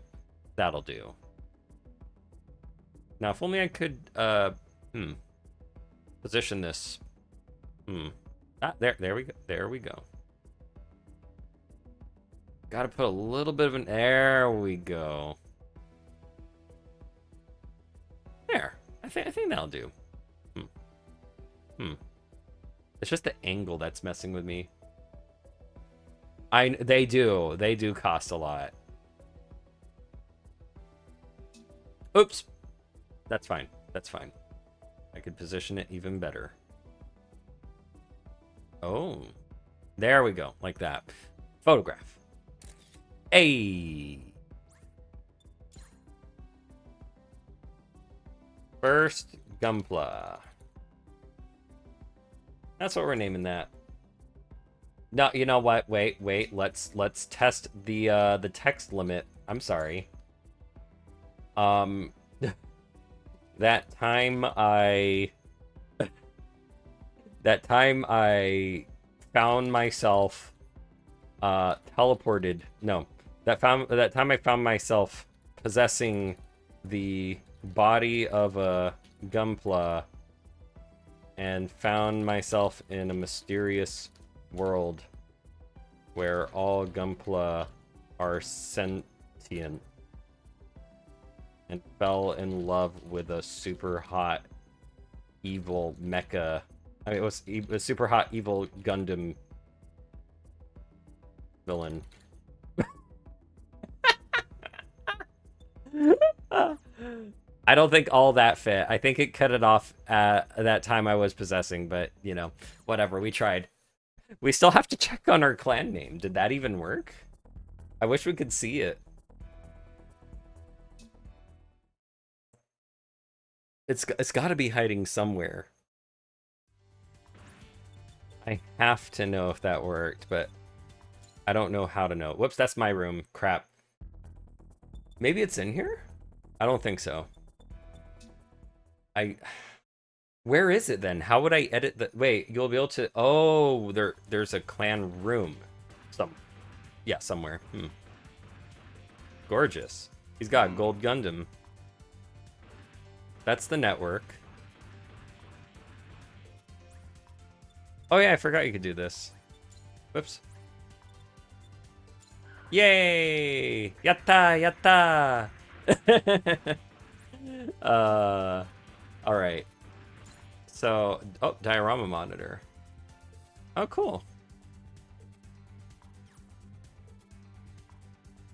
Now, if only I could, position this. Ah, there we go. There we go. Gotta put a little bit of an, there we go. There. I think that'll do. It's just the angle that's messing with me. They do cost a lot. Oops. That's fine. That's fine. I could position it even better. Oh. There we go. Like that. Photograph. Hey. First Gunpla. That's what we're naming that. No, you know what? Wait. Let's test the text limit. I'm sorry. That time I found myself teleported. No. That time I found myself possessing the body of a Gunpla and found myself in a mysterious world where all Gunpla are sentient and fell in love with a super hot evil mecha. I mean, it was a super hot evil Gundam villain. I don't think all that fit. I think it cut it off at that time I was possessing, but, you know, whatever. We tried. We still have to check on our clan name. Did that even work? I wish we could see it. It's got to be hiding somewhere. I have to know if that worked, but I don't know how to know. Whoops, that's my room. Crap. Maybe it's in here? I don't think so. Where is it then? How would I edit the... Wait, you'll be able to... Oh, there's a clan room. Yeah, somewhere. Gorgeous. He's got gold Gundam. That's the network. Oh yeah, I forgot you could do this. Whoops. Yay! Yatta! Yatta! Alright. So, oh, diorama monitor. Oh, cool.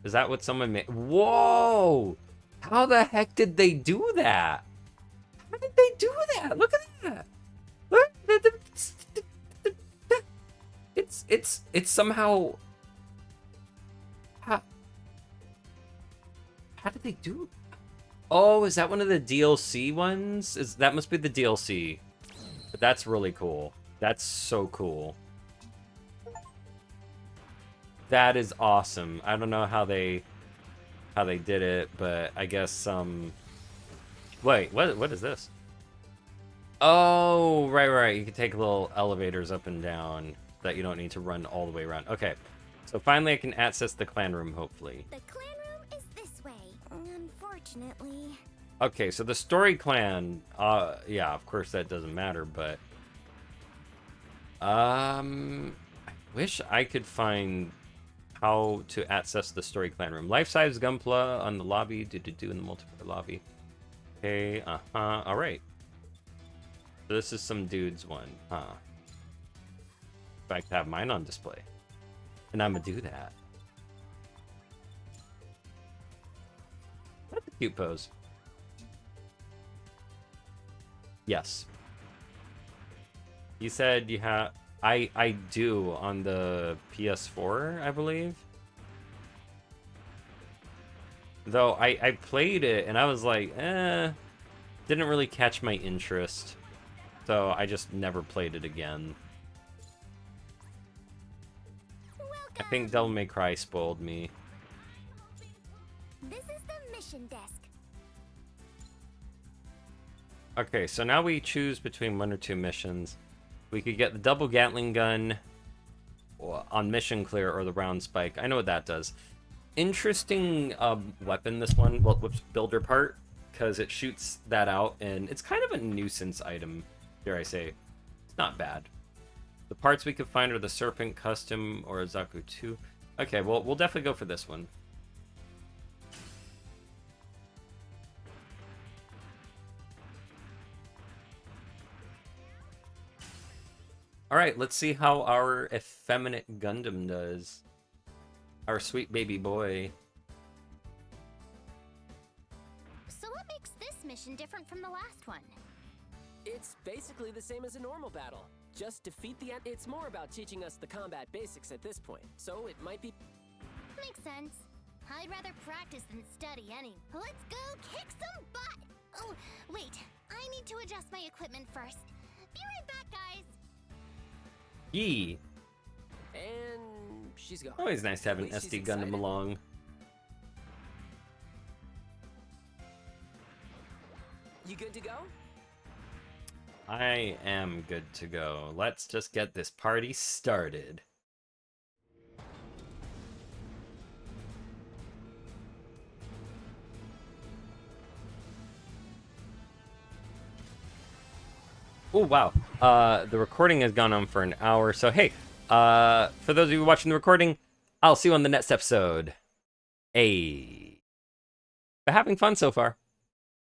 Is that what someone made? Whoa! How the heck did they do that? How did they do that? Look at that! Look! It's somehow... How did they do? Oh, is that one of the DLC ones? That must be the DLC. But that's really cool. That's so cool. That is awesome. I don't know how they did it, but I guess wait, what is this? Oh, right. You can take little elevators up and down that you don't need to run all the way around. Okay. So finally I can access the clan room, hopefully. The clan room is this way, unfortunately. Okay, so the story clan, yeah, of course that doesn't matter, but I wish I could find how to access the story clan room. Life-size Gunpla on the lobby, do in the multiplayer lobby. Okay, all right. So this is some dude's one, huh? In fact, I have mine on display, and I'm gonna do that. That's a cute pose. Yes. You said you have... I do on the PS4, I believe. Though I played it and I was like, didn't really catch my interest. So I just never played it again. Welcome. I think Devil May Cry spoiled me. This is the mission desk. Okay, so now we choose between one or two missions. We could get the double Gatling gun on mission clear or the round spike. I know what that does. Interesting weapon, this one. Well, whoops, builder part. because it shoots that out, and it's kind of a nuisance item, dare I say. It's not bad. The parts we could find are the Serpent Custom or Zaku 2. Okay, well, we'll definitely go for this one. Alright, let's see how our effeminate Gundam does. Our sweet baby boy. So what makes this mission different from the last one? It's basically the same as a normal battle. Just defeat the It's more about teaching us the combat basics at this point, so it might be... Makes sense. I'd rather practice than study any. Let's go kick some butt! Oh, wait. I need to adjust my equipment first. Be right back, guys. Yee. And she's gone. Always nice to have an At least SD she's Gundam excited. along. You good to go? I am good to go. Let's just get this party started. Oh, wow. The recording has gone on for an hour. So, hey, for those of you watching the recording, I'll see you on the next episode. Hey. But having fun so far.